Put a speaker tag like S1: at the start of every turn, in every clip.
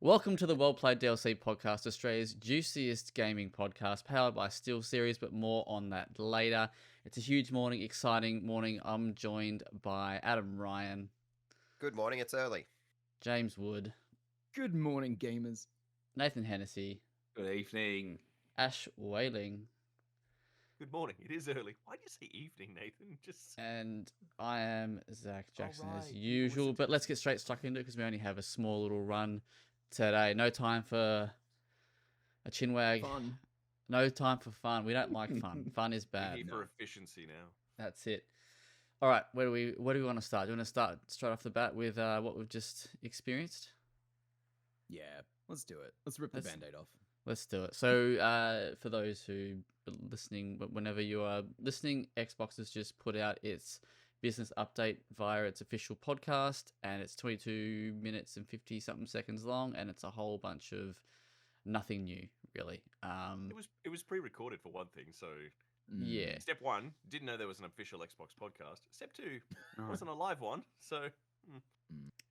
S1: Welcome to the WellPlayed DLC podcast, Australia's juiciest gaming podcast, powered by SteelSeries, but more on that later. It's a huge morning, exciting morning. I'm joined by Adam Ryan,
S2: Good morning, it's early.
S1: James Wood,
S3: Good morning, gamers.
S1: Nathan Hennessy,
S4: Good evening.
S1: Ash Whaling,
S5: Good morning. It is early. Why do you say evening, Nathan?
S1: and I am Zach Jackson as
S5: right, people
S1: usual.
S5: listen to
S1: But let's get straight stuck into it because we only have a small little run today. No time for a chinwag.
S3: Fun.
S1: No time for fun. We don't like fun. Fun is
S5: We're
S1: bad.
S5: here for efficiency now.
S1: That's it. All right, where do we want to start? Do you want to start straight off the bat with what we've just experienced?
S3: Yeah, let's do it. Let's rip the
S1: Let's-
S3: band-aid off.
S1: Let's do it. So, for those who are listening, whenever you are listening, Xbox has just put out its business update via its official podcast, and it's 22 minutes and 50 something seconds long, and it's a whole bunch of nothing new, really.
S5: It was pre-recorded for one thing, so
S1: Yeah.
S5: step one, didn't know there was an official Xbox podcast. Step two,
S4: Right.
S5: wasn't a live one, so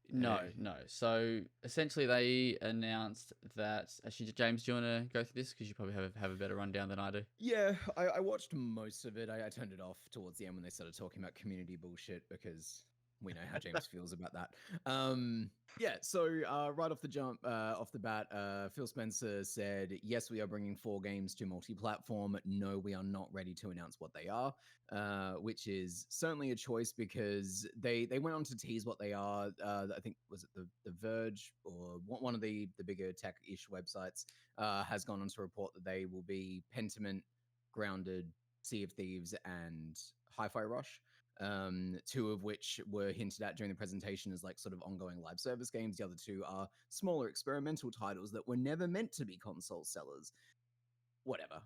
S1: No,
S4: Yeah.
S1: no. So essentially, they announced that. Actually, James, do you want to go through this because you probably have a better rundown than I do?
S3: Yeah, I watched most of it. I turned it off towards the end when they started talking about community bullshit because we know how James feels about that. Yeah, so right off the bat, Phil Spencer said, yes, we are bringing 4 games to multi-platform. No, we are not ready to announce what they are, which is certainly a choice because they went on to tease what they are. I think, was it the Verge or one of the bigger tech-ish websites has gone on to report that they will be Pentiment, Grounded, Sea of Thieves, and Hi-Fi Rush. 2 of which were hinted at during the presentation as like sort of ongoing live service games. The other 2 are smaller experimental titles that were never meant to be console sellers. Whatever.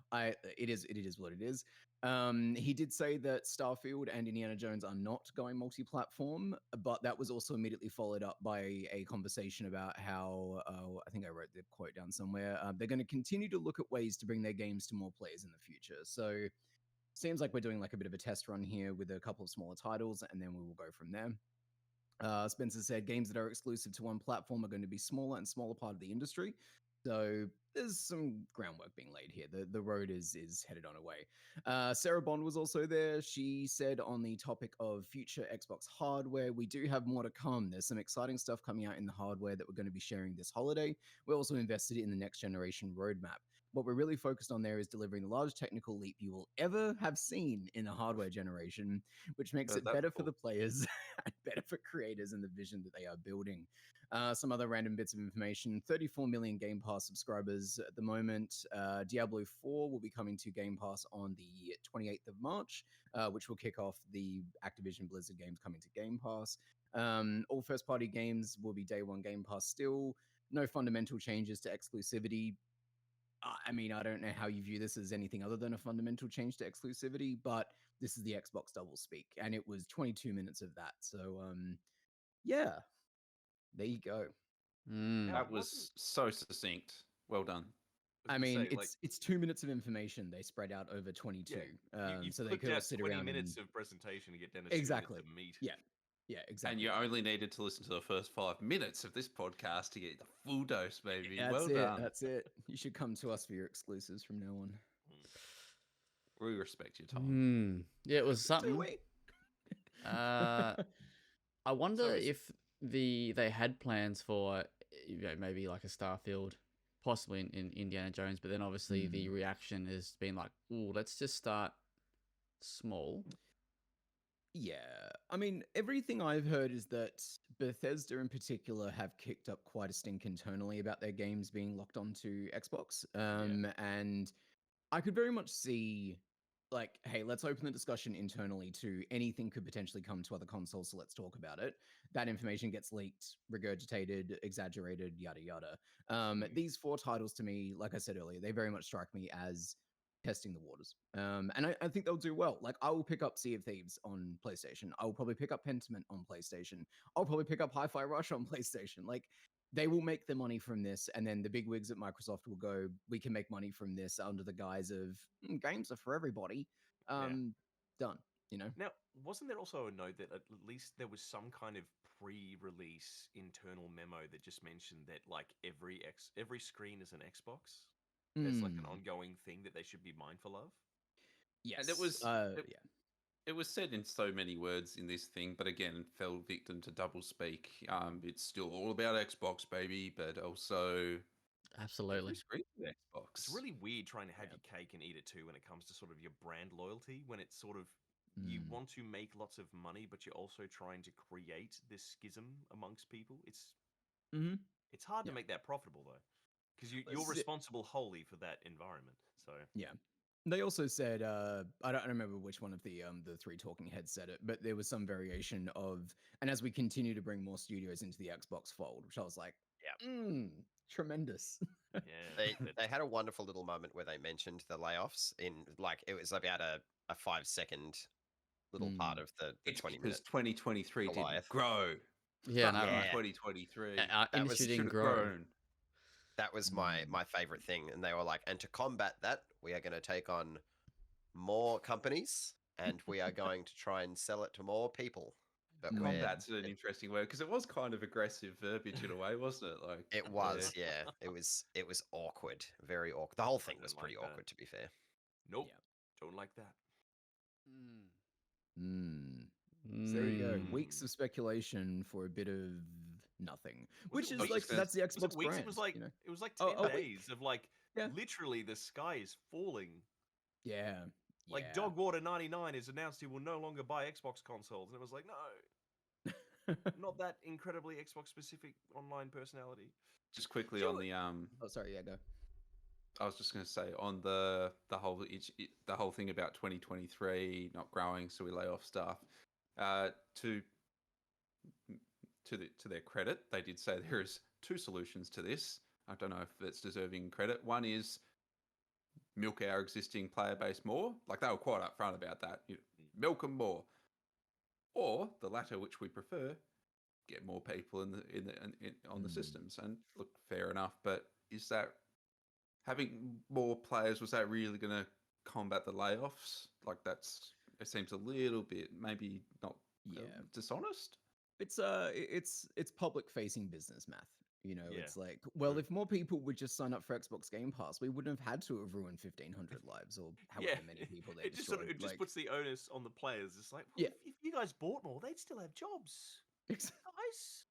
S3: It is what it is. He did say that Starfield and Indiana Jones are not going multi-platform, but that was also immediately followed up by a conversation about how I think I wrote the quote down somewhere. They're going to continue to look at ways to bring their games to more players in the future. So seems like we're doing like a bit of a test run here with a couple of smaller titles, and then we will go from there. Spencer said games that are exclusive to one platform are going to be smaller and smaller part of the industry. So there's some groundwork being laid here. The road is headed on a way. Sarah Bond was also there. She said on the topic of future Xbox hardware, we do have more to come. There's some exciting stuff coming out in the hardware that we're going to be sharing this holiday. We're also invested in the next generation roadmap. What we're really focused on there is delivering the largest technical leap you will ever have seen in a hardware generation, which makes
S5: Heard
S3: it
S5: that
S3: better for
S5: before.
S3: the players and better for creators and the vision that they are building. Some other random bits of information: 34 million Game Pass subscribers at the moment. Diablo 4 will be coming to Game Pass on the 28th of March, which will kick off the Activision Blizzard games coming to Game Pass. All first-party games will be day one Game Pass still. No fundamental changes to exclusivity. I mean, I don't know how you view this as anything other than a fundamental change to exclusivity, but this is the Xbox double speak, and it was 22 minutes of that. So, yeah, there you go.
S1: Mm.
S4: That was so succinct. Well done.
S3: I mean, it's 2 minutes of information they spread out over 22,
S5: you
S3: so they
S5: clipped
S3: could all
S5: out
S3: sit
S5: 20
S3: around
S5: minutes
S3: and...
S5: of presentation to get down to 2
S3: Exactly.
S5: minutes of meat.
S3: Yeah, exactly.
S4: And you only needed to listen to the first 5 minutes of this podcast to get the full dose, baby.
S3: That's
S4: well
S3: it.
S4: done.
S3: That's it. You should come to us for your exclusives from now on.
S4: We respect your time.
S1: Yeah, it was
S3: Do
S1: something.
S3: we?
S1: I wonder
S5: So is-
S1: if they had plans for maybe like a Starfield, possibly in Indiana Jones, but then obviously the reaction has been like, "Oh, let's just start small."
S3: Yeah, I mean, everything I've heard is that Bethesda in particular have kicked up quite a stink internally about their games being locked onto Xbox. And I could very much see, like, hey, let's open the discussion internally to anything could potentially come to other consoles, so let's talk about it. That information gets leaked, regurgitated, exaggerated, yada yada. These 4 titles to me, like I said earlier, they very much strike me as testing the waters. And I think they'll do well. Like, I will pick up Sea of Thieves on PlayStation. I will probably pick up Pentiment on PlayStation. I'll probably pick up Hi-Fi Rush on PlayStation. Like, they will make the money from this, and then the big wigs at Microsoft will go, we can make money from this under the guise of games are for everybody. Done, you know?
S5: Now, wasn't there also a note that at least there was some kind of pre-release internal memo that just mentioned that like every screen is an Xbox as like an
S3: Hmm.
S5: ongoing thing that they should be mindful of?
S3: Yes.
S4: And it was it,
S3: Yeah.
S4: it was said in so many words in this thing, but again, fell victim to double speak. It's still all about Xbox, baby, but also every
S1: Absolutely.
S4: screen is
S5: It's
S4: Xbox.
S5: really weird trying to have
S3: Yeah.
S5: your cake and eat it too when it comes to sort of your brand loyalty, when it's sort of you
S3: Mm.
S5: want to make lots of money, but you're also trying to create this schism amongst people.
S3: Mm-hmm.
S5: It's hard to
S3: Yeah.
S5: make that profitable though, because you're
S3: Si-
S5: responsible wholly for that environment. So
S3: Yeah. They also said, I don't remember which one of the three talking heads said it, but there was some variation of, and as we continue to bring more studios into the Xbox fold, which I was like,
S2: Yeah.
S3: tremendous.
S5: yeah,
S2: They had a wonderful little moment where they mentioned the layoffs in like it was about a 5 second little part
S3: Mm.
S2: of the
S4: It's
S2: 20 minute
S4: because 2023 didn't
S2: Goliath.
S4: grow.
S1: Yeah, no,
S4: Fucking
S1: no.
S2: Yeah,
S4: 2023
S1: Our
S2: that
S1: industry
S2: was
S4: should
S1: didn't
S4: have
S1: grow.
S4: grown.
S2: that was my favorite thing, and they were like, and to combat that, we are going to take on more companies, and we are going to try and sell it to more people. But we're
S4: Combat's an interesting word because it was kind of aggressive verbiage in a way, wasn't it? Like,
S2: it was, yeah, it was awkward, very awkward. The whole thing
S5: I
S2: was
S5: don't like
S2: pretty
S5: that.
S2: awkward, to be fair.
S5: Nope,
S3: Yeah.
S5: don't like that.
S3: Mm. So there you go. Weeks
S5: Mm.
S3: of speculation for a bit of nothing,
S5: Was
S3: which
S5: it
S3: is
S4: I was
S3: like
S4: just gonna
S3: that's the
S5: Was it
S3: Xbox
S5: weeks?
S3: brand, you know.
S5: It was like
S3: Oh,
S5: 10
S3: a week.
S5: days of like
S3: Yeah.
S5: literally the sky is falling.
S3: Yeah.
S5: Like
S3: Yeah.
S5: Dogwater99 has announced he will no longer buy Xbox consoles, and it was like, no, not that incredibly Xbox specific online personality.
S4: just quickly
S3: Do
S4: on
S3: it.
S4: the
S3: Oh, sorry. Yeah, go.
S4: I was just going to say on the whole thing about 2023 not growing, so we lay off staff. To to their credit, they did say there is two solutions to this. I don't know if it's deserving credit. One is milk our existing player base more, like they were quite upfront about that. Milk them more, or the latter, which we prefer, get more people on the systems. And look, fair enough, but is that having more players, was that really going to combat the layoffs? Like it seems a little bit maybe not
S3: Yeah.
S4: dishonest.
S3: It's public facing business math. You know,
S5: Yeah,
S3: it's like, well,
S5: true.
S3: if more people would just sign up for Xbox Game Pass, we wouldn't have had to have ruined 1,500 lives or
S5: Yeah,
S3: however many people they
S5: it just sort of
S3: destroyed.
S5: it just
S3: Like,
S5: puts the onus on the players. It's like, well,
S3: yeah,
S5: if you guys bought more, they'd still have jobs, guys.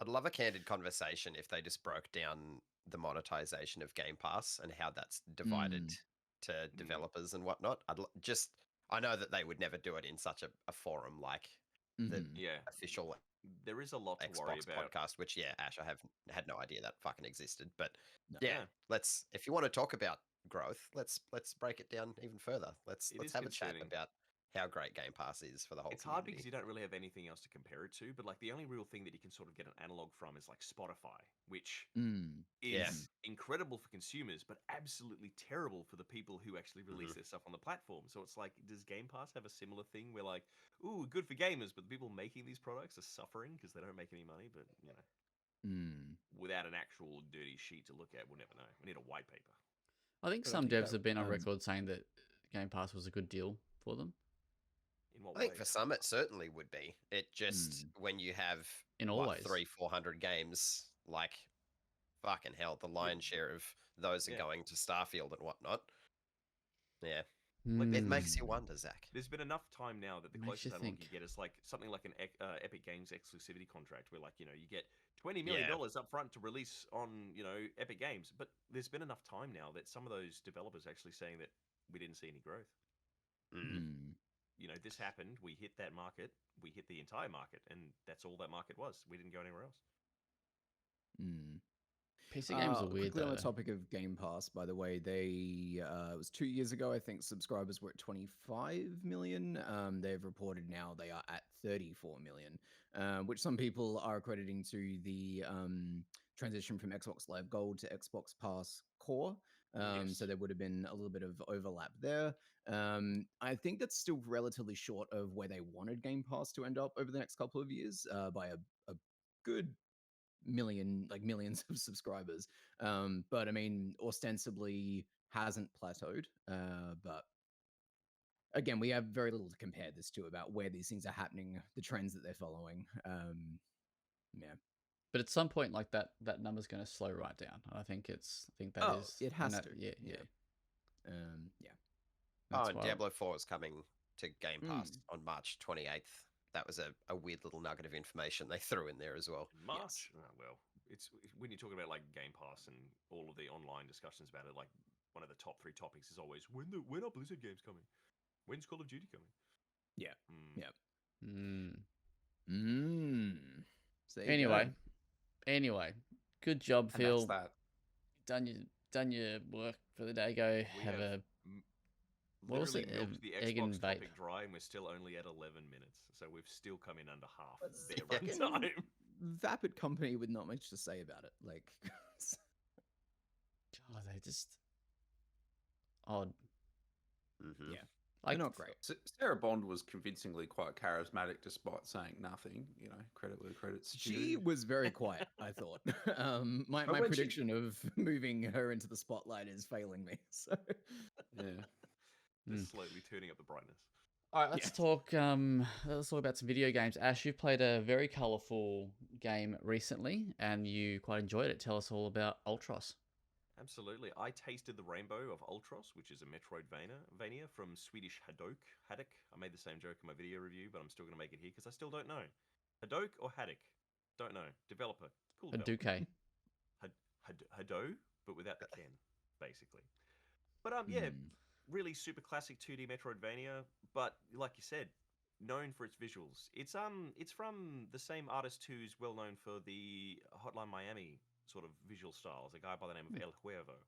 S2: I'd love a candid conversation if they just broke down the monetization of Game Pass and how that's divided to developers and whatnot. Just I know that they would never do it in such a forum like the
S3: Mhm.
S5: Yeah,
S2: official
S5: there is a lot to worry
S2: Xbox
S5: about.
S2: podcast, which yeah, Ash, I have had no idea that fucking existed. But
S3: No.
S2: yeah,
S5: Yeah,
S2: let's if you want to talk about growth, let's break it down even further. Let's
S5: it is
S2: have a chat
S5: concerning.
S2: about how great Game Pass is for the whole
S5: It's hard
S2: community.
S5: because you don't really have anything else to compare it to. But like the only real thing that you can sort of get an analog from is like Spotify, which
S3: Mm.
S2: Yeah.
S5: is incredible for consumers, but absolutely terrible for the people who actually release their stuff on the platform. So it's like, does Game Pass have a similar thing where like, ooh, good for gamers, but the people making these products are suffering because they don't make any money? But you know, without an actual dirty sheet to look at, we'll never know. We need a white paper.
S1: I think
S3: But I
S1: some
S3: think
S1: devs
S3: that,
S1: have been on record saying that Game Pass was a good deal for them
S5: In what
S2: I think
S5: way?
S2: for some it certainly would be. It just when you have
S1: in all ways.
S2: 300-400 games, like fucking hell, the lion's share of those are
S5: Yeah.
S2: going to Starfield and whatnot. Yeah,
S5: Like,
S2: it
S1: Hmm.
S2: makes you wonder, Zach.
S5: There's been enough time now that the
S1: Makes you
S5: closest analog you
S1: think.
S5: get is like something like an Epic Games exclusivity contract, where like you get $20 million up front to release on Epic Games. But there's been enough time now that some of those developers are actually saying that we didn't see any growth. This happened. We hit that market. We hit the entire market, and that's all that market was. We didn't go anywhere else.
S1: PC games are weird
S3: Quickly on
S1: though.
S3: the topic of Game Pass, by the way, they it was 2 years ago. I think subscribers were at 25 million. They've reported now they are at 34 million, which some people are accrediting to the transition from Xbox Live Gold to Xbox Pass Core.
S5: Yes.
S3: So there would have been a little bit of overlap there. I think that's still relatively short of where they wanted Game Pass to end up over the next couple of years by a good millions of subscribers. But I mean, ostensibly hasn't plateaued. But again, we have very little to compare this to about where these things are happening, the trends that they're following. Yeah.
S1: But at some point, like that number's going to slow right down. I think that
S3: Oh,
S1: is.
S3: it has to.
S1: Yeah.
S3: Yeah. Yeah.
S2: Oh,
S1: That's
S2: and
S1: why.
S2: Diablo 4 is coming to Game Pass
S3: Mm.
S2: on March 28th. That was a weird little nugget of information they threw in there as well.
S5: In March. Oh, well, it's when you're talking about like Game Pass and all of the online discussions about it. Like one of the top 3 topics is always when are Blizzard games coming? When's Call of Duty coming?
S3: Yeah.
S5: Mm.
S3: Yeah.
S1: Mm.
S3: So there you go.
S1: Anyway, good job,
S4: And
S1: Phil.
S4: that's that.
S1: Done your work for the day. Go
S5: We
S1: have a. What was
S5: literally
S1: it?
S5: milked the
S1: Egg and
S5: Xbox
S1: vape.
S5: topic dry, and we're still only at 11 minutes. So we've still come in under half
S3: That's
S5: their
S3: fucking
S5: runtime.
S3: vapid company with not much to say about it. Like,
S1: God, they just odd.
S2: Mm-hmm.
S3: yeah,
S1: Like,
S3: they're not great.
S4: Sarah Bond was convincingly quite charismatic despite saying nothing. You know, credit where credit's due.
S3: She was very quiet, I thought. My
S4: But when she-
S3: prediction of moving her into the spotlight is failing me. So
S4: Yeah.
S5: Just slowly turning up the brightness.
S1: All right, let's talk. Let's talk about some video games. Ash, you've played a very colourful game recently, and you quite enjoyed it. Tell us all about Ultros.
S5: Absolutely. I tasted the rainbow of Ultros, which is a Metroidvania from Swedish Hadok. I made the same joke in my video review, but I'm still going to make it here because I still don't know. Hadok or Haddock? Don't know. Developer. Cool
S1: A
S5: developer.
S1: Duque.
S5: Hado, but without the Ken, basically. But yeah, really super classic 2D Metroidvania, but like you said, known for its visuals. It's from the same artist who's well known for the Hotline Miami sort of visual styles, a guy by the name of El Cuervo.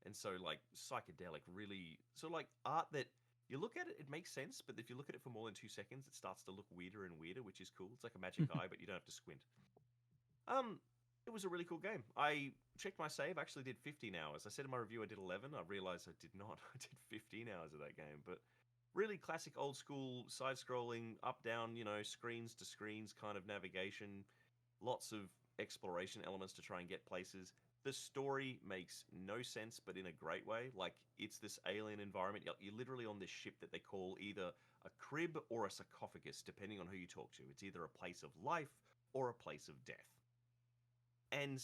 S5: And so like psychedelic, really sort of like art that you look at it, it makes sense, but if you look at it for more than 2 seconds, it starts to look weirder and weirder, which is cool. It's like a magic eye, but you don't have to squint. It was a really cool game. I checked my save, I actually did 15 hours. I said in my review I did 11. I realized I did not. I did 15 hours of that game, but really classic old school side-scrolling, up-down, screens to screens kind of navigation. Lots of exploration elements to try and get places. The story makes no sense, but in a great way. Like, it's this alien environment. You're literally on this ship that they call either a crib or a sarcophagus, depending on who you talk to. It's either a place of life or a place of death. And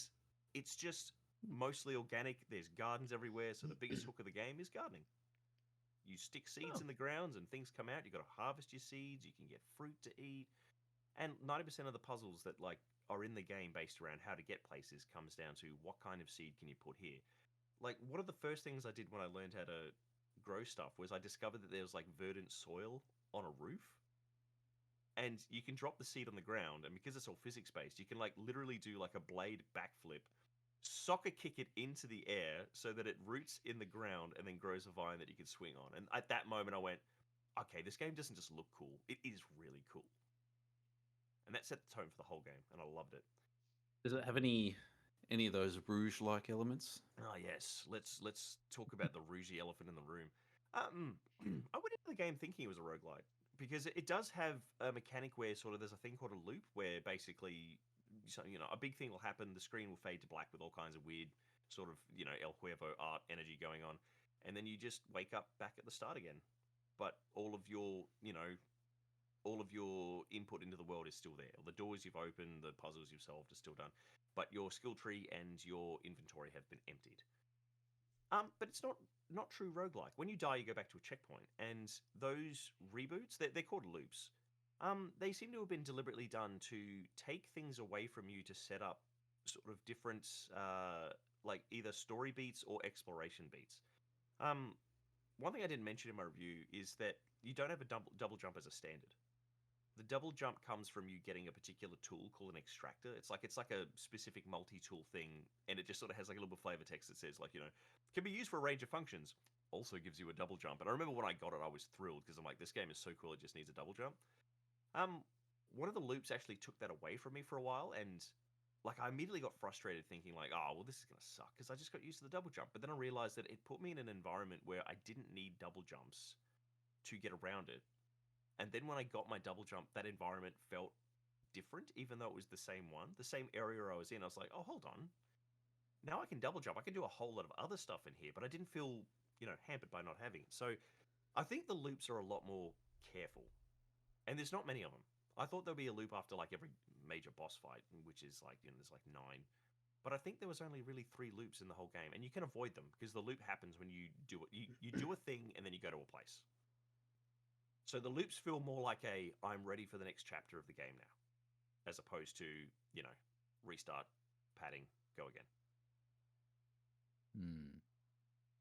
S5: it's just mostly organic. There's gardens everywhere, so the biggest hook of the game is gardening. You stick seeds in the grounds and things come out. You've got to harvest your seeds. You can get fruit to eat. And 90% of the puzzles that are in the game based around how to get places comes down to what kind of seed can you put here. Like, one of the first things I did when I learned how to grow stuff was I discovered that there was verdant soil on a roof. And you can drop the seed on the ground, and because it's all physics-based, you can literally do a blade backflip, soccer kick it into the air so that it roots in the ground and then grows a vine that you can swing on. And at that moment I went, okay, this game doesn't just look cool, it is really cool. And that set the tone for the whole game, and I loved it.
S4: Does it have any of those Rouge-like elements?
S5: Oh yes, let's talk about the rougey elephant in the room. I went into the game thinking it was a roguelite, because it does have a mechanic where there's a thing called a loop where basically a big thing will happen, the screen will fade to black with all kinds of weird El Cuervo art energy going on, and then you just wake up back at the start again. But all of your input into the world is still there. The doors you've opened, the puzzles you've solved are still done, but your skill tree and your inventory have been emptied. But it's not true roguelike. When you die, you go back to a checkpoint, and those reboots, they're called loops. They seem to have been deliberately done to take things away from you to set up sort of different, either story beats or exploration beats. One thing I didn't mention in my review is that you don't have a double jump as a standard. The double jump comes from you getting a particular tool called an extractor. It's like a specific multi-tool thing, and it just sort of has a little bit of flavor text that says can be used for a range of functions. Also gives you a double jump. And I remember when I got it, I was thrilled because I'm like, this game is so cool, it just needs a double jump. One of the loops actually took that away from me for a while, and I immediately got frustrated thinking oh, well, this is going to suck because I just got used to the double jump. But then I realized that it put me in an environment where I didn't need double jumps to get around it. And then when I got my double jump, that environment felt different, even though it was the same one, the same area I was in. I was like, oh, hold on. Now I can double jump. I can do a whole lot of other stuff in here, but I didn't feel, hampered by not having it. So I think the loops are a lot more careful, and there's not many of them. I thought there'd be a loop after like every major boss fight, which is like there's like 9. But I think there was only really 3 loops in the whole game, and you can avoid them because the loop happens when you do it. You do a thing and then you go to a place. So the loops feel more like I'm ready for the next chapter of the game now, as opposed to restart, padding, go again.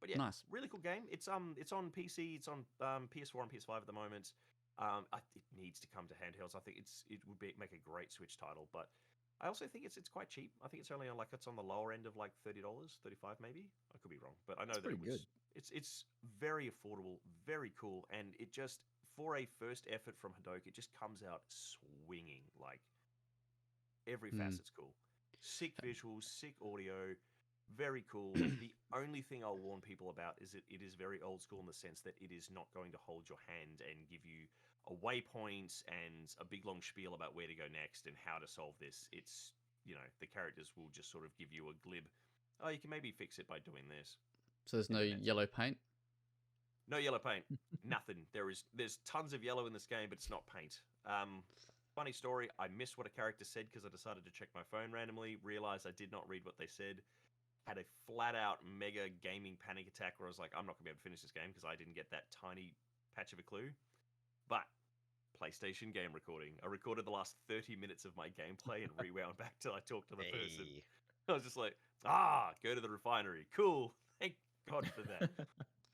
S5: But yeah,
S1: Nice.
S5: really cool game. It's on PC, it's on PS4 and PS5 at the moment. It needs to come to handhelds. I think it would make a great Switch title, but I also think it's quite cheap. I think it's only on it's on the lower end of like $30, $35 maybe. I could be wrong, but I know that it's very affordable, very cool, and it just for a first effort from Hadouken, it just comes out swinging. Like every facet's cool. Sick visuals, sick audio, very cool. The only thing I'll warn people about is that it is very old school in the sense that it is not going to hold your hand and give you a waypoint and a big long spiel about where to go next and how to solve this. It's, the characters will just sort of give you a glib, oh, you can maybe fix it by doing this.
S1: So there's no yellow paint?
S5: No yellow paint. Nothing. There's tons of yellow in this game, but it's not paint. Funny story, I missed what a character said because I decided to check my phone randomly, realized I did not read what they said, had a flat-out mega gaming panic attack where I was like, I'm not going to be able to finish this game because I didn't get that tiny patch of a clue. But PlayStation game recording. I recorded the last 30 minutes of my gameplay and rewound back till I talked to the person. I was just like, go to the refinery. Cool. Thank God for that.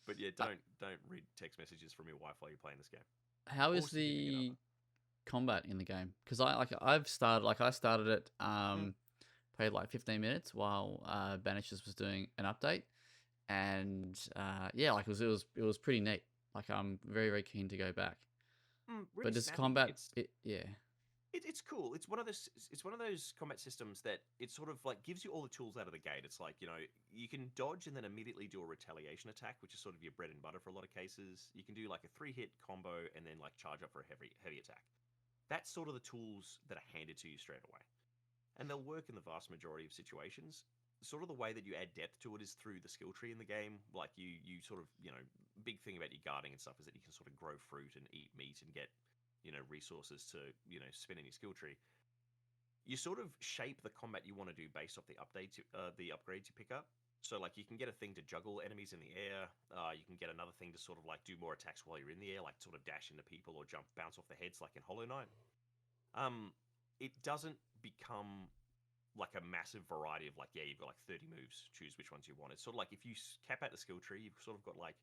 S5: But yeah, don't read text messages from your wife while you're playing this game.
S1: How is the combat in the game? Because I started it, played like 15 minutes while Banishers was doing an update, and it was pretty neat. Like I'm very, very keen to go back.
S5: Really
S1: but this
S5: snappy.
S1: combat,
S5: It's cool. It's one of those combat systems that it sort of like gives you all the tools out of the gate. It's like, you can dodge and then immediately do a retaliation attack, which is sort of your bread and butter for a lot of cases. You can do like a 3-hit combo and then like charge up for a heavy attack. That's sort of the tools that are handed to you straight away. And they'll work in the vast majority of situations. Sort of the way that you add depth to it is through the skill tree in the game. Like you sort of, big thing about your guarding and stuff is that you can sort of grow fruit and eat meat and get resources to, spin in your skill tree. You sort of shape the combat you want to do based off the upgrades you pick up. So, like, you can get a thing to juggle enemies in the air. You can get another thing to sort of, like, do more attacks while you're in the air, like sort of dash into people or bounce off the heads like in Hollow Knight. It doesn't become, like, a massive variety of, like, you've got, like, 30 moves. Choose which ones you want. It's sort of like if you cap out the skill tree, you've sort of got, like,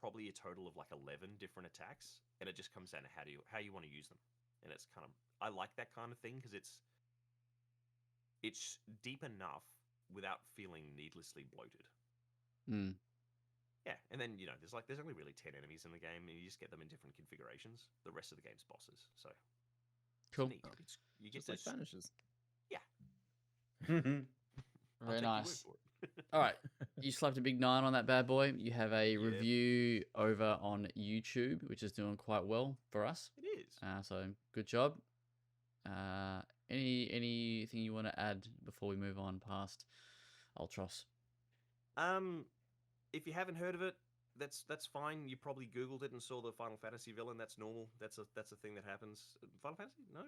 S5: probably a total of like 11 different attacks, and it just comes down to how you want to use them. And it's kind of, I like that kind of thing because it's deep enough without feeling needlessly bloated. Yeah, and then there's only really 10 enemies in the game, and you just get them in different configurations. The rest of the game's bosses, so
S1: cool.
S5: You get
S3: just like Banishers.
S5: Yeah.
S1: Very nice. All right, you slapped a big 9 on that bad boy. You have a review over on YouTube, which is doing quite well for us.
S5: It is.
S1: So good job. Anything you want to add before we move on past Ultros?
S5: If you haven't heard of it, that's fine. You probably Googled it and saw the Final Fantasy villain. That's normal. That's a thing that happens. Final Fantasy? No?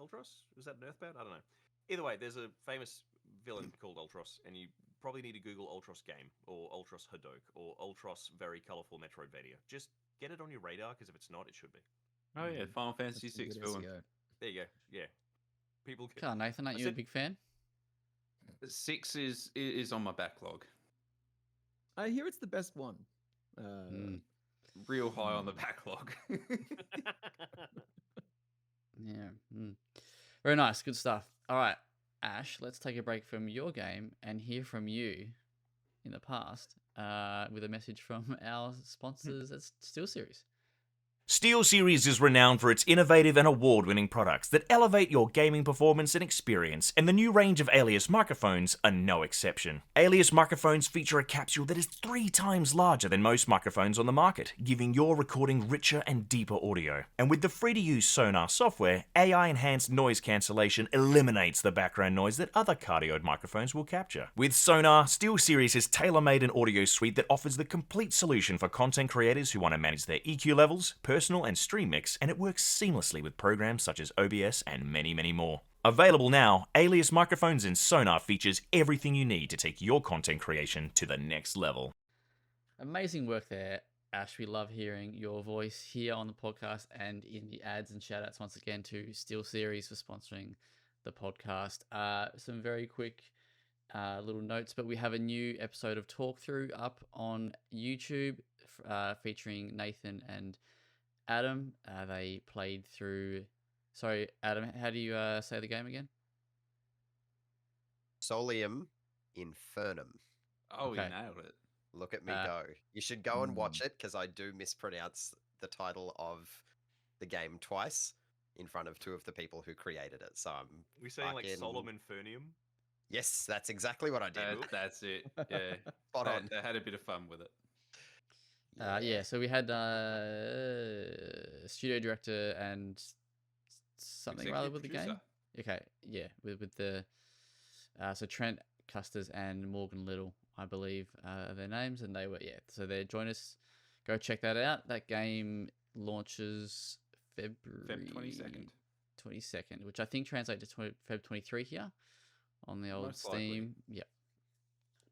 S5: Ultros? Was that an Earthbound? I don't know. Either way, there's a famous villain called Ultros, and you probably need to Google Ultros game or Ultros Hadouken or Ultros very colorful Metroidvania. Just get it on your radar because if it's not, it should be.
S4: Oh yeah, Final Fantasy VI villain.
S5: There you go. Yeah, people.
S1: Come on, Nathan, aren't you a big fan?
S4: 6 is on my backlog.
S3: I hear it's the best one.
S4: Real high on the backlog.
S1: Yeah. Very nice. Good stuff. All right, Ash, let's take a break from your game and hear from you in the past with a message from our sponsors at SteelSeries.
S6: SteelSeries is renowned for its innovative and award-winning products that elevate your gaming performance and experience, and the new range of Alias microphones are no exception. Alias microphones feature a capsule that is 3 times larger than most microphones on the market, giving your recording richer and deeper audio. And with the free-to-use Sonar software, AI-enhanced noise cancellation eliminates the background noise that other cardioid microphones will capture. With Sonar, SteelSeries has tailor-made an audio suite that offers the complete solution for content creators who want to manage their EQ levels, personal and stream mix, and it works seamlessly with programs such as OBS and many, many more. Available now, Alias microphones and Sonar features everything you need to take your content creation to the next level.
S1: Amazing work there, Ash. We love hearing your voice here on the podcast and in the ads, and shout outs once again to SteelSeries for sponsoring the podcast. Some very quick little notes, but we have a new episode of Talk Through up on YouTube featuring Nathan and Adam. They played through. Sorry, Adam, how do you say the game again?
S2: Solium Infernum.
S4: Oh,
S1: Okay.
S4: you nailed it.
S2: Look at me go. You should go and watch it because I do mispronounce the title of the game twice in front of 2 of the people who created it. So I'm
S5: We saying like
S2: fucking-
S5: Solemn Infernium?
S2: Yes, that's exactly what I did.
S4: That's it. Yeah.
S2: Spot on.
S4: They had a bit of fun with it.
S1: Yeah, so we had studio director and something rather
S4: Executive
S1: with the game.
S4: producer.
S1: Okay, yeah, with the so Trent Custers and Morgan Little, I believe, are their names, and they were so they join us. Go check that out. That game launches February
S4: Feb
S1: 22nd, which I think translates to Feb 23 here on the old
S4: Most likely.
S1: Steam. Yep.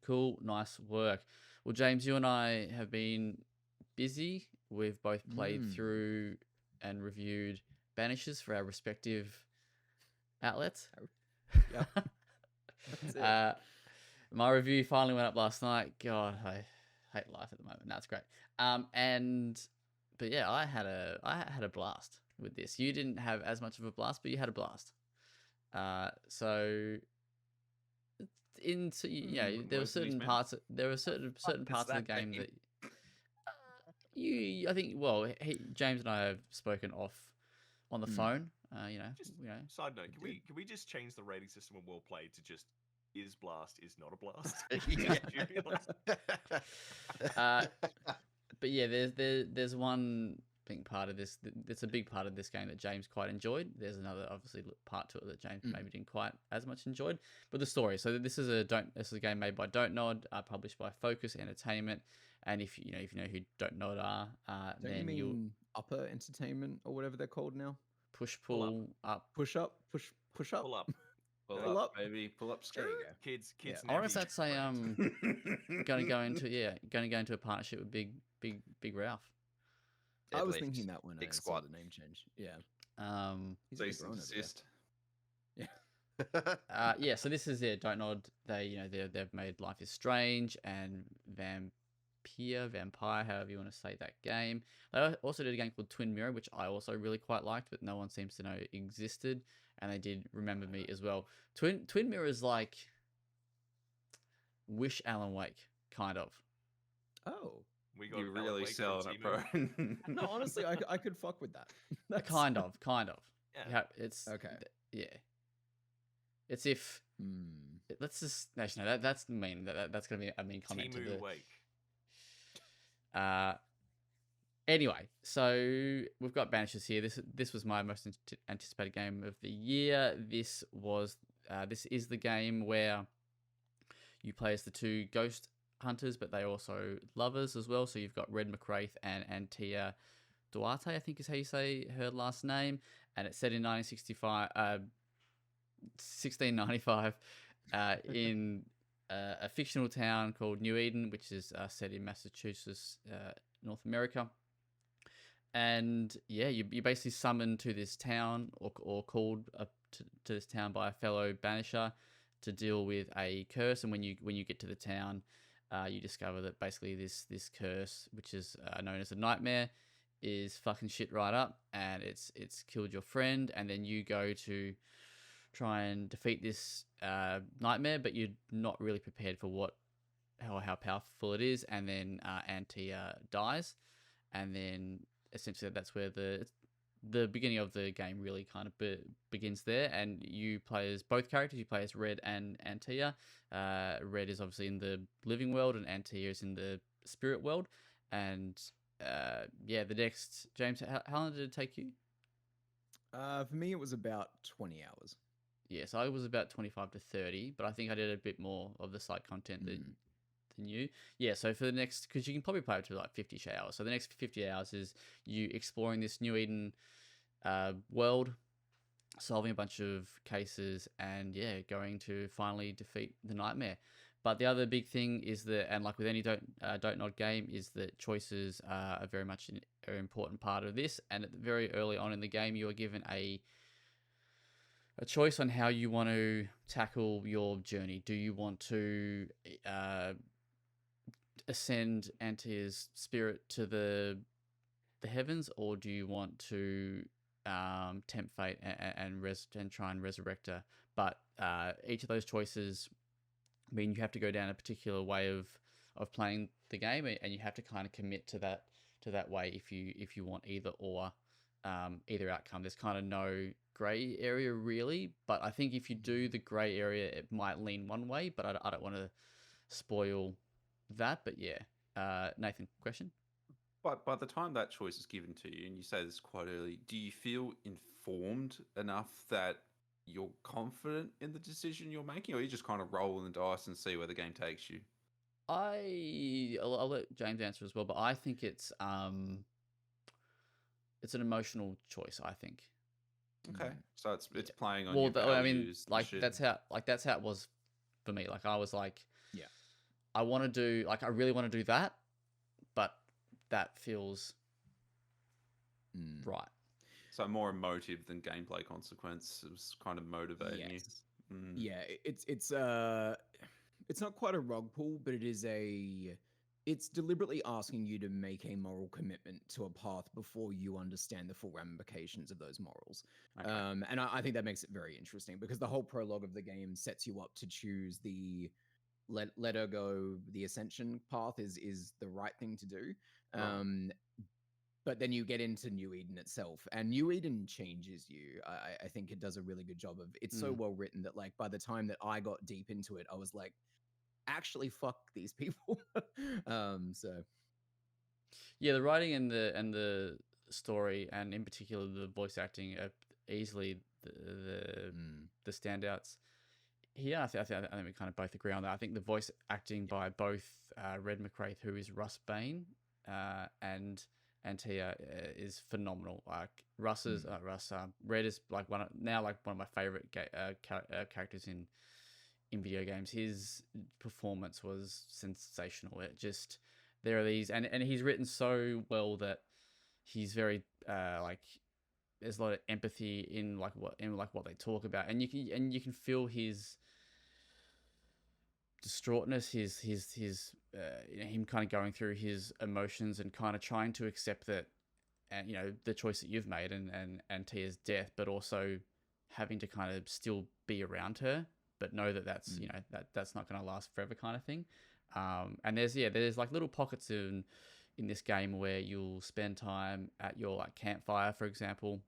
S1: Cool, nice work. Well, James, you and I have been busy. We've both played through and reviewed Banishers for our respective outlets.
S3: Yep. That's it.
S1: My review finally went up last night. God, I hate life at the moment. That's great. But yeah, I had a blast with this. You didn't have as much of a blast, but you had a blast. So there were certain parts. There were certain parts of the game that I think. Well, James and I have spoken off on the phone.
S5: Side note: can we just change the rating system of WellPlayed to just is blast is not a blast?
S1: But yeah, there's one big part of this. That's a big part of this game that James quite enjoyed. There's another obviously part to it that James maybe didn't quite as much enjoyed. But the story. So this is a game made by Don't Nod, published by Focus Entertainment. And if you know who Don't Nod are,
S3: Don't
S1: then
S3: you
S1: you'll
S3: mean Upper Entertainment or whatever they're called now?
S1: push pull up.
S3: Push up, push up.
S5: Pull up,
S4: Pull
S3: up.
S4: up, baby. Pull up
S3: There
S4: skirt.
S3: you go.
S5: kids.
S3: Yeah.
S1: I wonder if
S5: nappy
S1: that's a going to go into a partnership with Big Ralph.
S3: I was
S2: Deadlift.
S3: thinking that when
S2: Big
S3: I saw
S2: squad.
S3: the name change. Yeah. He's
S4: So
S3: really
S4: you
S3: grown over there.
S4: insist.
S1: Yeah, so this is Don't Nod. They've made Life is Strange and Vampire, however you want to say that game. They also did a game called Twin Mirror, which I also really quite liked, but no one seems to know existed. And they did Remember Me as well. Twin Mirror is like Wish Alan Wake, kind of.
S3: Oh.
S5: We got
S4: You're
S5: Alan
S4: really
S5: Wake
S4: selling
S5: on
S4: it, bro.
S3: No, honestly, I could fuck with that. That's...
S1: Kind of.
S5: Yeah.
S1: It's
S3: Okay.
S1: Yeah. It's if let's just no, that's mean. That's gonna be a mean comment to
S5: Timu
S1: the.
S5: Wake.
S1: Anyway, so we've got Banishers here. This was my most anticipated game of the year. This is the game where you play as the 2 ghost hunters, but they're also lovers as well. So you've got Red McWraith and Antia Duarte, I think is how you say her last name, and it's set in 1695 in a fictional town called New Eden, which is set in Massachusetts, North America. And yeah, you're basically summoned to this town or called up to this town by a fellow banisher to deal with a curse. And when you get to the town, you discover that basically this curse, which is known as a nightmare, is fucking shit right up, and it's killed your friend. And then you go to try and defeat this nightmare, but you're not really prepared for how powerful it is. And then Antia dies, and then essentially that's where the beginning of the game really kind of begins there, and you play as both characters. You play as Red and Antea. Red is obviously in the living world, and Antea is in the spirit world. And the next, James, how long did it take you?
S3: For me, it was about 20 hours.
S1: Yes, I was about 25 to 30, but I think I did a bit more of the side content than you. Yeah, so for the next, because you can probably play up to like 50 hours. So the next 50 hours is you exploring this New Eden world, solving a bunch of cases, and going to finally defeat the Nightmare. But the other big thing is that, and like with any Don't Nod game, is that choices are very much an important part of this. And at the very early on in the game, you are given a choice on how you want to tackle your journey. Do you want to ascend Antea's spirit to the heavens, or do you want to tempt fate and try and resurrect her? But each of those choices mean you have to go down a particular way of playing the game, and you have to kind of commit to that way if you want either outcome. There's kind of no gray area really, but I think if you do the gray area, it might lean one way, but I don't want to spoil that. But Nathan, question?
S4: But by the time that choice is given to you, and you say this quite early, do you feel informed enough that you're confident in the decision you're making, or you just kind of roll the dice and see where the game takes you?
S1: I'll let James answer as well, but I think it's an emotional choice, I think.
S4: Okay, so it's playing on
S1: Well,
S4: your values.
S1: that's how it was for me. Like I was like,
S3: yeah,
S1: I really want to do that, but that feels right.
S4: So more emotive than gameplay consequence. It was kind of motivating you.
S3: Yeah, it's not quite a rug pull, but it's deliberately asking you to make a moral commitment to a path before you understand the full ramifications of those morals.
S4: Okay.
S3: And I think that makes it very interesting because the whole prologue of the game sets you up to choose the let her go, the ascension path is the right thing to do.
S4: Right.
S3: But then you get into New Eden itself, and New Eden changes you. I think it does a really good job of. It's so well written that like by the time that I got deep into it, I was like, actually, fuck these people. So
S1: yeah, the writing and the story, and in particular the voice acting, are easily the standouts. Yeah, I think we kind of both agree on that. I think the voice acting by both Red McCraith, who is Russ Bane, and Antea is phenomenal. Like Red is like one of my favorite characters in video games. His performance was sensational. There are these, and he's written so well that he's very there's a lot of empathy in what they talk about, and you can feel his distraughtness, his him kind of going through his emotions and kind of trying to accept that, and the choice that you've made and Tia's death, but also having to kind of still be around her, but know that that's that's not going to last forever, kind of thing. And there's like little pockets in this game where you'll spend time at your like campfire, for example,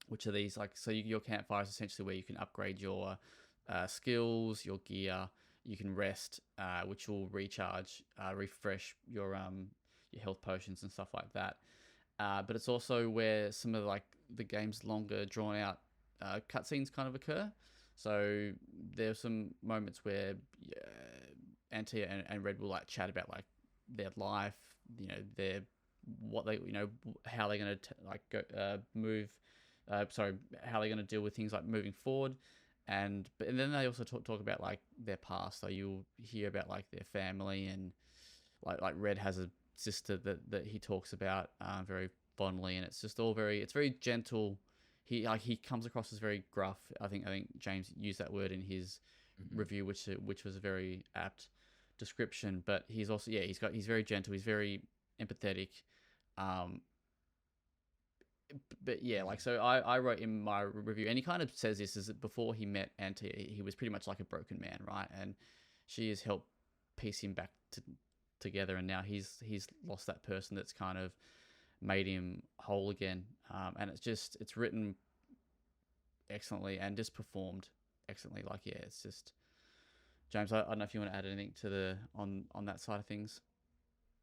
S1: which are these your campfire is essentially where you can upgrade your skills, your gear. You can rest, which will recharge, refresh your health potions and stuff like that. But it's also where some of the game's longer, drawn out cutscenes kind of occur. So there's some moments where Antea and Red will chat about their life, their what they how they're going to move. Sorry, how they're going to deal with things like moving forward. And then they also talk about their past. So you'll hear about their family, and like Red has a sister that he talks about very fondly, and it's just all it's very gentle. He comes across as very gruff. I think James used that word in his review, which was a very apt description. But he's also he's very gentle. He's very empathetic. But so I wrote in my review, and he kind of says this, is that before he met Antea, he was pretty much like a broken man, right? And she has helped piece him back together, and now he's lost that person that's kind of made him whole again. And it's written excellently and just performed excellently. Like, yeah, it's just James. I don't know if you want to add anything to the on that side of things.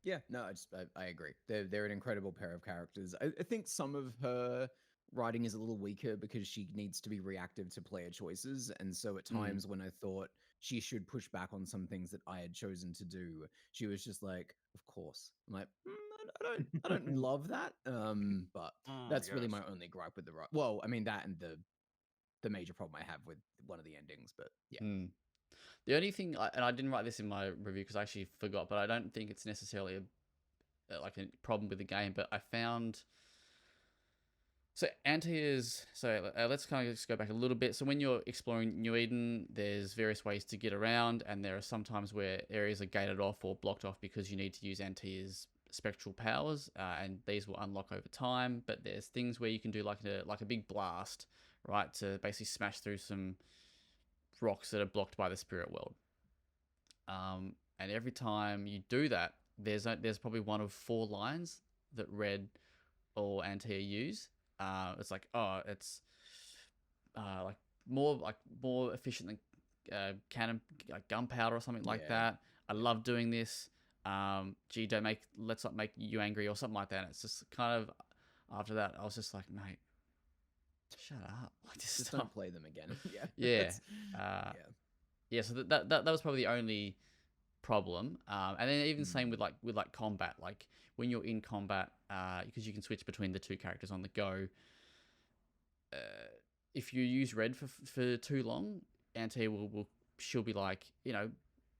S3: Yeah, no, I agree. They're an incredible pair of characters. I think some of her writing is a little weaker because she needs to be reactive to player choices, and so at times when I thought she should push back on some things that I had chosen to do, she was just like, "Of course." I'm like, I don't love that. But that's really my only gripe with the right. Well, I mean that and the major problem I have with one of the endings, but yeah.
S1: The only thing, and I didn't write this in my review because I actually forgot, but I don't think it's necessarily a problem with the game. But I found so Antaeus. So let's kind of just go back a little bit. So when you're exploring New Eden, there's various ways to get around, and there are some times where areas are gated off or blocked off because you need to use Antaeus' spectral powers, and these will unlock over time. But there's things where you can do like a big blast, right, to basically smash through some rocks that are blocked by the spirit world. And every time you do that, there's probably one of 4 lines that Red or Antea use. It's like, oh, it's like more efficient than cannon gunpowder or something like that. I love doing this. Gee, let's not make you angry or something like that. And it's just kind of after that, I was just like, mate, shut up. Like,
S3: just don't play them again.
S1: Yeah. So that was probably the only problem. And then even same with like combat. Like when you're in combat, because you can switch between the 2 characters on the go. If you use Red for too long, Antea she'll be like,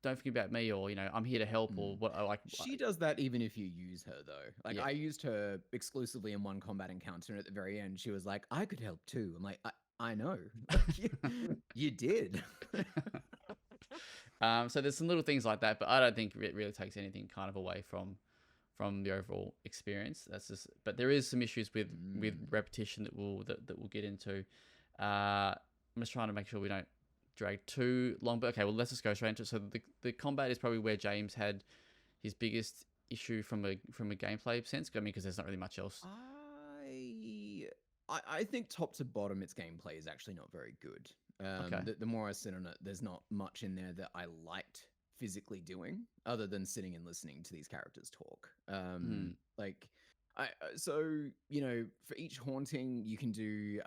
S1: don't forget about me, or I'm here to help, or what.
S3: She does that even if you use her though. Like I used her exclusively in one combat encounter, and at the very end, she was like, "I could help too." I'm like, I know, you did.
S1: So there's some little things like that, but I don't think it really takes anything kind of away from the overall experience. That's just, but there is some issues with repetition that we'll get into. I'm just trying to make sure we don't drag too long, but okay, well, let's just go straight into it. So the combat is probably where James had his biggest issue from a gameplay sense. I mean, because there's not really much else.
S3: I think top to bottom, its gameplay is actually not very good.
S1: Okay.
S3: The more I sit on it, there's not much in there that I liked physically doing, other than sitting and listening to these characters talk. So for each haunting, you can do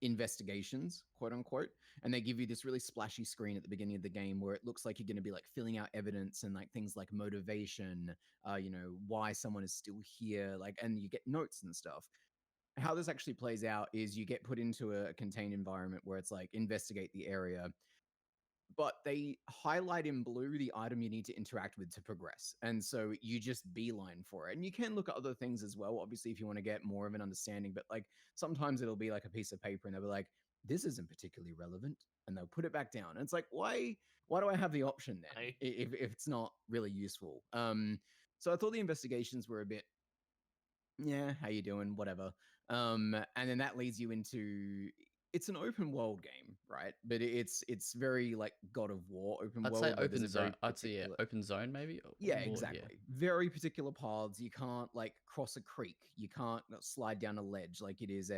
S3: investigations, quote unquote, and they give you this really splashy screen at the beginning of the game where it looks like you're going to be like filling out evidence and like things like motivation, why someone is still here, and you get notes and stuff. How this actually plays out is you get put into a contained environment where it's like investigate the area, but they highlight in blue the item you need to interact with to progress. And so you just beeline for it. And you can look at other things as well, obviously, if you want to get more of an understanding. But like sometimes it'll be like a piece of paper and they'll be like, this isn't particularly relevant. And they'll put it back down. And it's like, why do I have the option then if it's not really useful? So I thought the investigations were a bit, how you doing? Whatever. And then that leads you into, it's an open world game, right? But it's very like God of War open world.
S1: I'd say open zone. I'd say open zone maybe.
S3: Exactly. Yeah. Very particular paths. You can't like cross a creek. You can't slide down a ledge. Like it is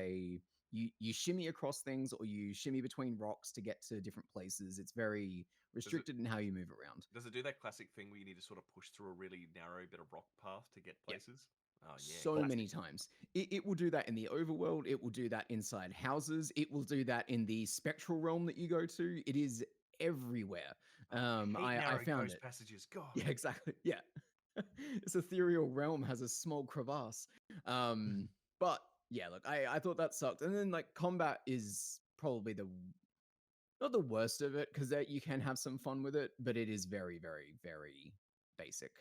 S3: you shimmy across things or you shimmy between rocks to get to different places. It's very restricted in how you move around.
S5: Does it do that classic thing where you need to sort of push through a really narrow bit of rock path to get places? Oh, yeah,
S3: so classic. Many times. It will do that in the overworld. It will do that inside houses. It will do that in the spectral realm that you go to. It is everywhere. I found it.
S5: Passages. God.
S3: Yeah, exactly. Yeah. This ethereal realm has a small crevasse. But yeah, look, I thought that sucked. And then like combat is probably not the worst of it, because you can have some fun with it, but it is very, very, very basic.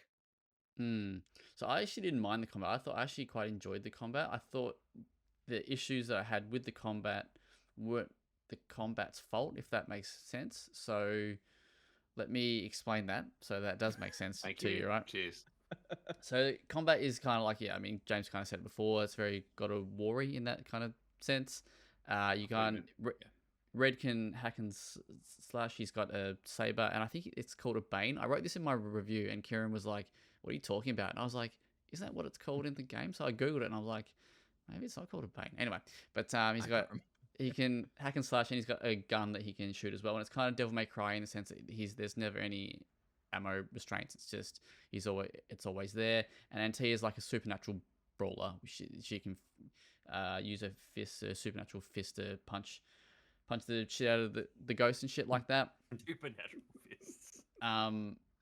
S1: So I actually didn't mind the combat. I actually quite enjoyed the combat. I thought the issues that I had with the combat weren't the combat's fault, if that makes sense. So let me explain that, so that does make sense to you, right?
S4: Cheers.
S1: So combat is kind of like, James kind of said it before, it's very God of War-y in that kind of sense. You can't... Red can hack and slash. He's got a saber, and I think it's called a Bane. I wrote this in my review, and Kieran was like, what are you talking about? And I was like, isn't that what it's called in the game? So I googled it and I was like, maybe it's not called a bane. Anyway, but he's
S3: I
S1: got
S3: can't remember.
S1: he can hack and slash, and he's got a gun that he can shoot as well. And it's kind of Devil May Cry in the sense that there's never any ammo restraints. It's just it's always there. And NT is like a supernatural brawler. She can use a supernatural fist to punch the shit out of the ghost and shit like that.
S5: Supernatural fists.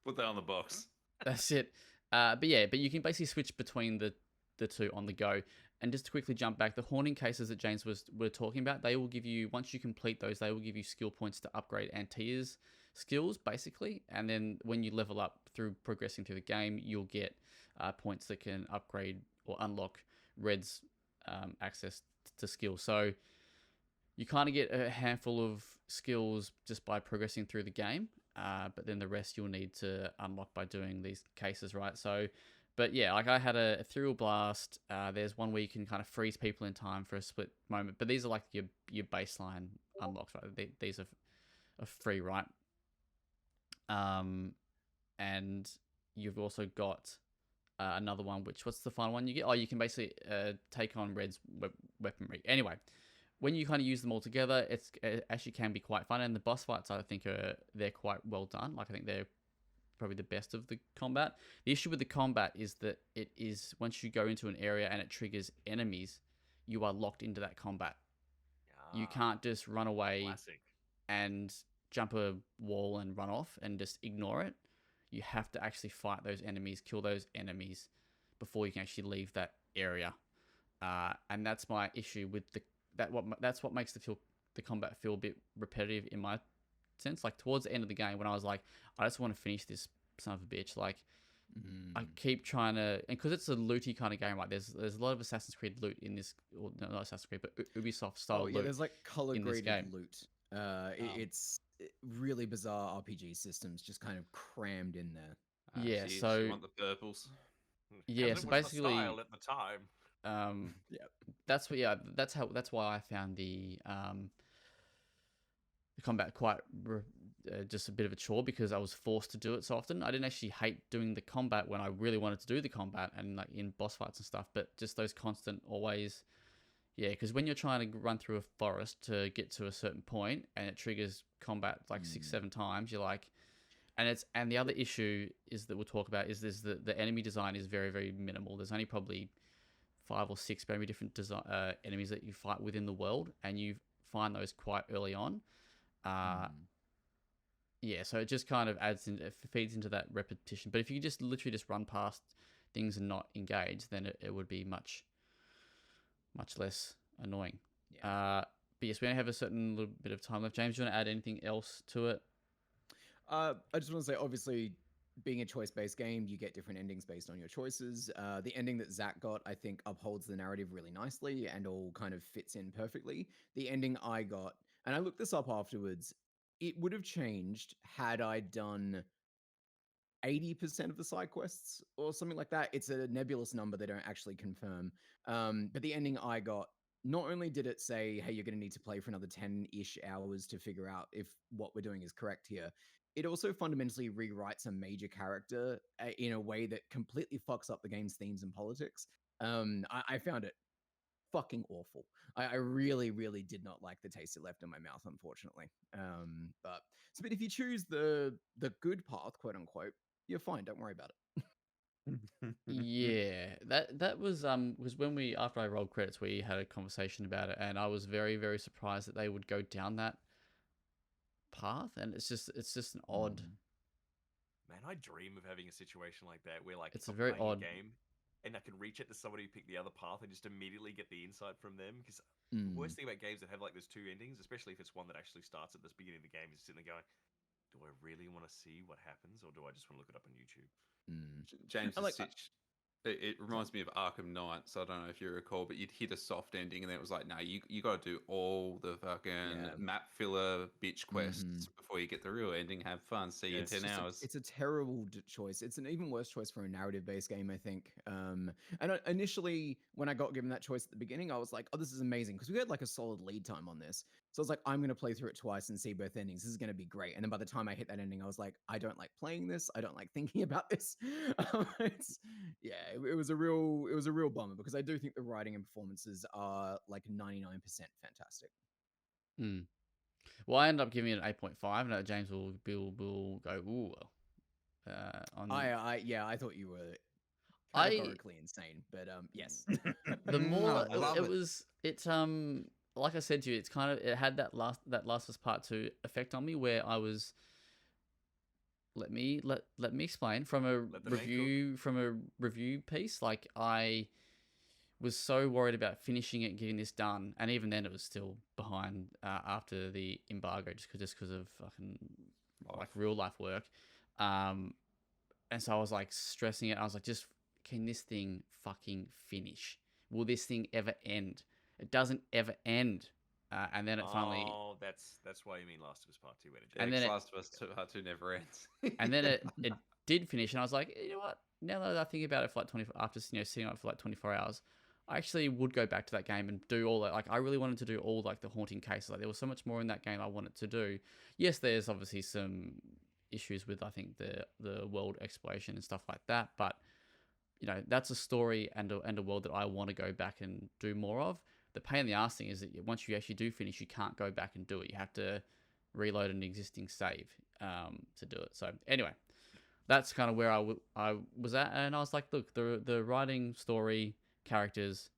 S4: Put that on the box.
S1: That's it. But you can basically switch between the two on the go. And just to quickly jump back, the haunting cases that James were talking about, they will give you, once you complete those, they will give you skill points to upgrade Antia's skills, basically. And then when you level up through progressing through the game, you'll get points that can upgrade or unlock Red's access to skills. So you kind of get a handful of skills just by progressing through the game. But then the rest you'll need to unlock by doing these cases, right? So, but yeah, like I had a ethereal blast. There's one where you can kind of freeze people in time for a split moment. But these are like your baseline unlocks, right? These are free, right? And you've also got another one, what's the final one you get? Oh, you can basically take on Red's weaponry. Anyway, when you kind of use them all together, it actually can be quite fun. And the boss fights, I think, they're quite well done. Like, I think they're probably the best of the combat. The issue with the combat is that it is, once you go into an area and it triggers enemies, you are locked into that combat. You can't just run away
S5: Classic.
S1: and jump a wall and run off and just ignore it. You have to actually fight those enemies, kill those enemies before you can actually leave that area. And that's my issue with that's what makes the combat feel a bit repetitive in my sense. Like towards the end of the game, when I was like, I just want to finish this son of a bitch. Like, I keep trying to, and because it's a looty kind of game, right? There's a lot of Assassin's Creed loot in this, or no, not Assassin's Creed, but Ubisoft style loot.
S3: There's like color
S1: in this
S3: graded
S1: game.
S3: loot. It's really bizarre RPG systems just kind of crammed in there.
S1: Yeah,
S4: You
S1: so
S4: want the purples.
S1: yeah,
S5: And it
S1: so
S5: was the
S1: basically,
S5: style at the time.
S1: that's why I found the combat quite just a bit of a chore, because I was forced to do it so often. I didn't actually hate doing the combat when I really wanted to do the combat and like in boss fights and stuff, but just those constant always, yeah, because when you're trying to run through a forest to get to a certain point and it triggers combat like 6-7 times, you're like, and the other issue is that we'll talk about is the enemy design is very, very minimal. There's only probably 5 or 6 maybe different enemies that you fight within the world, and you find those quite early on. Yeah, so it just kind of it feeds into that repetition. But if you just literally just run past things and not engage, then it would be much less annoying.
S3: Yeah.
S1: But yes, we only have a certain little bit of time left. James, do you want to add anything else to it?
S3: I just want to say, obviously, being a choice-based game, you get different endings based on your choices. The ending that Zach got, I think, upholds the narrative really nicely and all kind of fits in perfectly. The ending I got, and I looked this up afterwards, it would have changed had I done 80% of the side quests or something like that. It's a nebulous number they don't actually confirm. But the ending I got, not only did it say, hey, you're going to need to play for another 10-ish hours to figure out if what we're doing is correct here, it also fundamentally rewrites a major character in a way that completely fucks up the game's themes and politics. I found it fucking awful. I really, really did not like the taste it left in my mouth, unfortunately. But if you choose the good path, quote unquote, you're fine. Don't worry about it.
S1: Yeah, that was when after I rolled credits, we had a conversation about it, and I was very, very surprised that they would go down that path, and it's just an odd.
S5: Man, I dream of having a situation like that where, like,
S1: It's
S5: if
S1: a
S5: I'm
S1: very
S5: playing
S1: odd
S5: a game and I can reach out to somebody who picked the other path and just immediately get the insight from them. Because the worst thing about games that have like those 2 endings, especially if it's one that actually starts at the beginning of the game, is sitting there going, "Do I really want to see what happens, or do I just want to look it up on YouTube?"
S4: James
S3: I like-
S4: Stitch. It reminds me of Arkham Knight, so I don't know if you recall, but you'd hit a soft ending, and then it was like, no, you got to do all the fucking map filler bitch quests before you get the real ending. Have fun. See you in 10 hours.
S3: It's a terrible choice. It's an even worse choice for a narrative-based game, I think. And initially, when I got given that choice at the beginning, I was like, oh, this is amazing, because we had like a solid lead time on this. So I was like, I'm going to play through it twice and see both endings. This is going to be great. And then by the time I hit that ending, I was like, I don't like playing this. I don't like thinking about this. it was a real bummer because I do think the writing and performances are like 99% fantastic.
S1: Mm. Well, I ended up giving it an 8.5, and James will go ooh. On
S3: I thought you were
S1: I
S3: categorically insane, but yes.
S1: the more
S4: I love
S1: it
S4: it.
S1: was, it's like I said to you, it's kind of, it had that Last of Us Part 2 effect on me where I was. Let me explain from a
S5: Let the man
S1: review piece. Like, I was so worried about finishing it, getting this done, and even then it was still behind after the embargo, just because of fucking like real life work. And so I was like stressing it. I was like, just, can this thing fucking finish? Will this thing ever end? It doesn't ever end. And then it finally,
S5: Oh, that's why you mean Last of Us Part 2 energy.
S1: And then it-
S4: Last of Us Part 2 never ends.
S1: and then it did finish, and I was like, you know what? Now that I think about it for like 24, after sitting on it for like 24 hours, I actually would go back to that game and do all that. Like, I really wanted to do all like the haunting cases. Like, there was so much more in that game I wanted to do. Yes, there's obviously some issues with, I think, the world exploration and stuff like that, but that's a story and a world that I want to go back and do more of. The pain in the ass thing is that once you actually do finish, you can't go back and do it. You have to reload an existing save to do it. So anyway, that's kind of where I was at, and I was like, look, the writing, story, characters,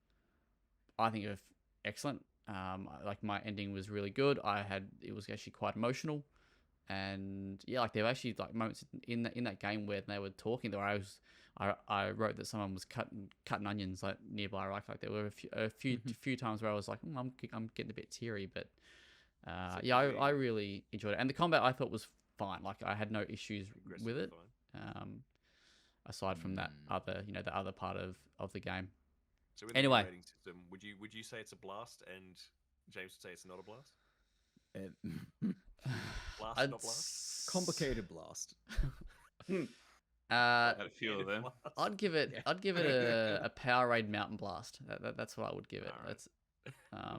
S1: I think are excellent. Like, my ending was really good. It was actually quite emotional, and yeah, like, there were actually like moments in that game where they were talking. I wrote that someone was cutting onions like nearby. Like there were a few times where I was like, I'm getting a bit teary, but I really enjoyed it, and the combat I thought was fine. Like, I had no issues with it. Aside from that other, the other part of the game.
S5: So in
S1: Anyway.
S5: the rating system, would you say it's a blast, and James would say it's not a blast? Blast, not blast.
S3: Complicated blast.
S4: I had a few of them.
S1: I'd give it a Powerade Mountain Blast. That's what I would give it.
S5: Alright.
S1: That's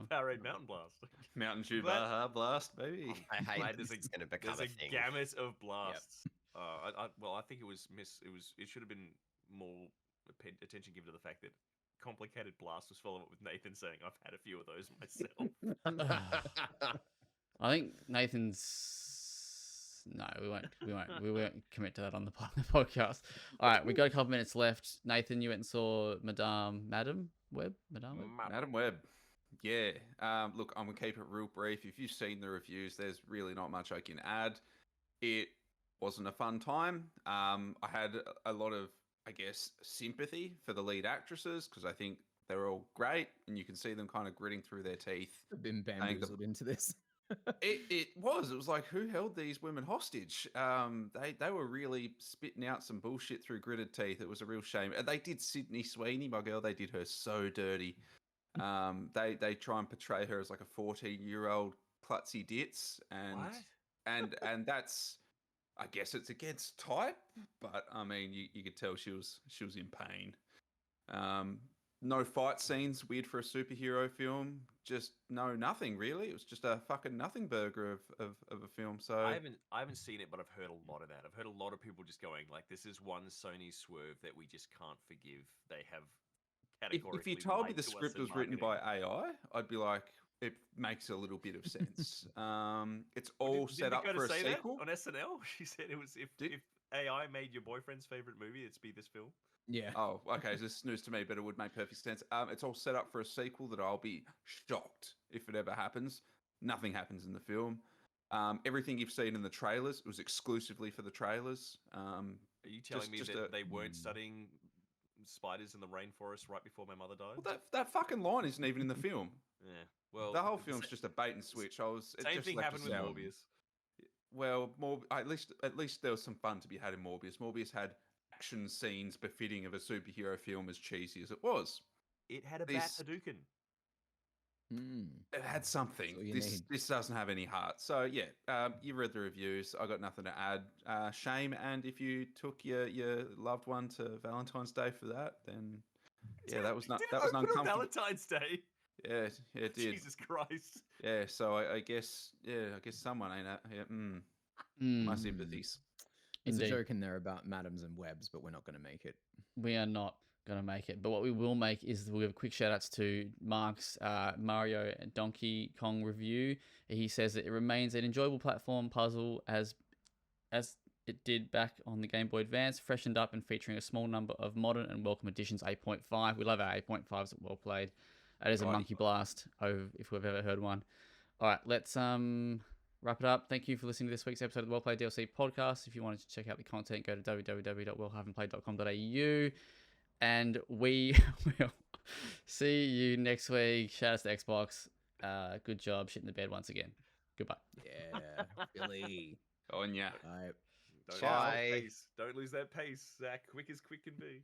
S5: Powerade Mountain Blast.
S4: Mountain Dew
S5: Glad-
S4: Baja Blast, baby.
S2: I hate
S5: Glad
S2: this is going to become
S5: There's
S2: a
S5: a
S2: thing.
S5: gamut of blasts. I think it should have been more attention given to the fact that complicated blast was followed up with Nathan saying, "I've had a few of those myself."
S1: I think Nathan's. No, we won't commit to that on the podcast. All right, we got a couple minutes left. Nathan, you went and saw Madam Web.
S4: Madam Web. Yeah. Look, I'm gonna keep it real brief. If you've seen the reviews, there's really not much I can add. It wasn't a fun time. I had a lot of, I guess, sympathy for the lead actresses because I think they're all great, and you can see them kind of gritting through their teeth.
S3: I've been bamboozled into this.
S4: It was like, who held these women hostage? They were really spitting out some bullshit through gritted teeth. It was a real shame. And they did Sydney Sweeney, my girl. They did her so dirty. They try and portray her as like a 14-year-old klutzy ditz, and that's, I guess it's against type, but I mean, you could tell she was in pain. No fight scenes, weird for a superhero film. Just nothing really. It was just a fucking nothing burger of a film. So
S5: I haven't seen it, but I've heard a lot of that. I've heard a lot of people just going like, "This is one Sony swerve that we just can't forgive." They have categorically.
S4: if you told me
S5: lied
S4: the
S5: to us
S4: script
S5: in
S4: was written
S5: marketing.
S4: by AI, I'd be like, it makes a little bit of sense. It's all
S5: Didn't
S4: set up
S5: Dakota
S4: for a
S5: say that
S4: sequel.
S5: on SNL. She said it was if AI made your boyfriend's favorite movie, it'd be this film.
S3: Yeah.
S4: Oh, okay. So this is news to me, but it would make perfect sense. It's all set up for a sequel that I'll be shocked if it ever happens. Nothing happens in the film. Everything you've seen in the trailers was exclusively for the trailers.
S5: Are you telling me that they weren't studying spiders in the rainforest right before my mother died?
S4: Well, that fucking line isn't even in the film.
S5: Yeah. Well,
S4: The whole film's just a bait and switch.
S5: Same thing happened with Morbius.
S4: Well, at least there was some fun to be had in Morbius. Morbius had action scenes befitting of a superhero film, as cheesy as it was.
S5: It had a bat Hadouken.
S4: It had something. This doesn't have any heart. So yeah, you read the reviews. I got nothing to add. Shame, and if you took your loved one to Valentine's Day for that, then yeah, that was uncomfortable.
S5: Valentine's Day.
S4: Yeah, it did.
S5: Jesus Christ.
S4: Yeah, so I guess someone ain't that. Yeah, my sympathies.
S3: There's a joke in there about madams and webs, but we're not going to make it.
S1: We are not. gonna make it. But what we will make is we'll give quick shout outs to Mark's Mario and Donkey Kong review. He says that it remains an enjoyable platform puzzle as it did back on the Game Boy Advance, freshened up and featuring a small number of modern and welcome additions. 8.5. We love our 8.5s at WellPlayed. That is a monkey blast, if we've ever heard one. All right, let's wrap it up. Thank you for listening to this week's episode of the WellPlayed DLC podcast. If you wanted to check out the content, go to www.well-played.com.au. And we will see you next week. Shout out to Xbox. Good job shitting the bed once again. Goodbye.
S3: Yeah, Billy.
S4: On ya.
S3: Bye.
S5: Don't
S2: Bye.
S5: Lose that pace. Don't lose that pace, Zach. Quick as quick can be.